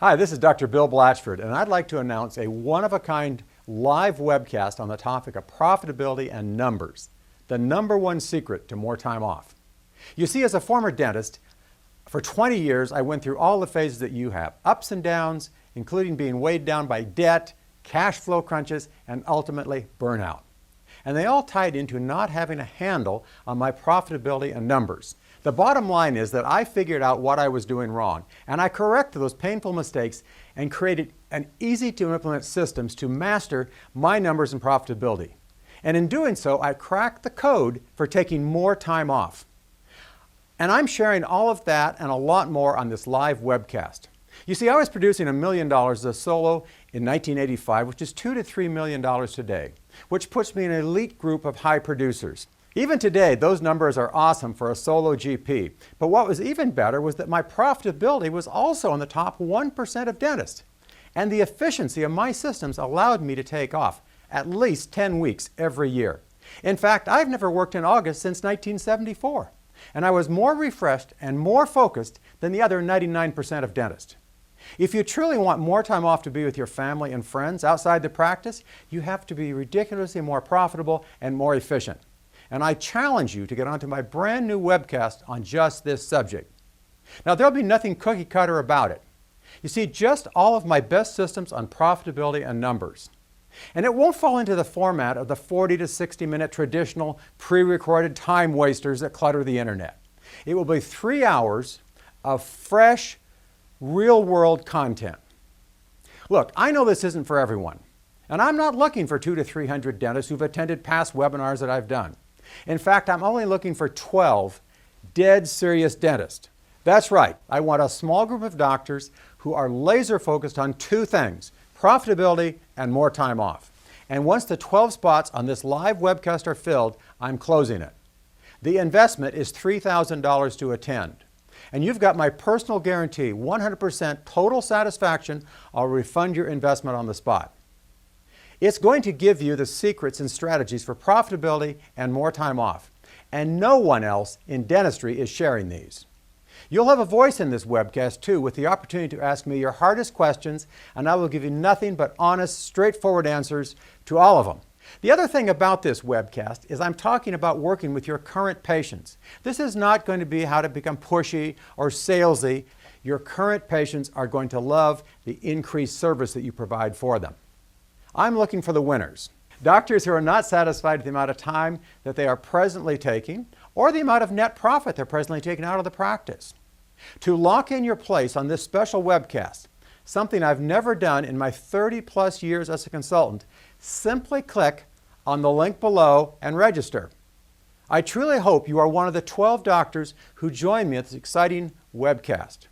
Hi, this is Dr. Bill Blatchford, and I'd like to announce a one-of-a-kind live webcast on the topic of profitability and numbers, the #1 secret to more time off. You see, as a former dentist, for 20 years I went through all the phases that you have, ups and downs, including being weighed down by debt, cash flow crunches, and ultimately burnout. And they all tied into not having a handle on my profitability and numbers. The bottom line is that I figured out what I was doing wrong, and I corrected those painful mistakes and created an easy-to-implement systems to master my numbers and profitability. And in doing so, I cracked the code for taking more time off. And I'm sharing all of that and a lot more on this live webcast. You see, I was producing $1 million as a solo in 1985, which is $2 to $3 million today, which puts me in an elite group of high producers. Even today, those numbers are awesome for a solo GP. But what was even better was that my profitability was also in the top 1% of dentists. And the efficiency of my systems allowed me to take off at least 10 weeks every year. In fact, I've never worked in August since 1974. And I was more refreshed and more focused than the other 99% of dentists. If you truly want more time off to be with your family and friends outside the practice, you have to be ridiculously more profitable and more efficient. And I challenge you to get onto my brand new webcast on just this subject. Now, there'll be nothing cookie cutter about it. You see, just all of my best systems on profitability and numbers. And it won't fall into the format of the 40 to 60 minute traditional pre-recorded time wasters that clutter the internet. It will be 3 hours of fresh, real-world content. Look, I know this isn't for everyone. And I'm not looking for 200 to 300 dentists who've attended past webinars that I've done. In fact, I'm only looking for 12 dead serious dentists. That's right, I want a small group of doctors who are laser focused on two things, profitability and more time off. And once the 12 spots on this live webcast are filled, I'm closing it. The investment is $3,000 to attend. And you've got my personal guarantee, 100% total satisfaction. I'll refund your investment on the spot. It's going to give you the secrets and strategies for profitability and more time off. And no one else in dentistry is sharing these. You'll have a voice in this webcast too, with the opportunity to ask me your hardest questions, and I will give you nothing but honest, straightforward answers to all of them. The other thing about this webcast is I'm talking about working with your current patients. This is not going to be how to become pushy or salesy. Your current patients are going to love the increased service that you provide for them. I'm looking for the winners. Doctors who are not satisfied with the amount of time that they are presently taking or the amount of net profit they're presently taking out of the practice. To lock in your place on this special webcast, something I've never done in my 30+ years as a consultant, simply click on the link below and register. I truly hope you are one of the 12 doctors who join me at this exciting webcast.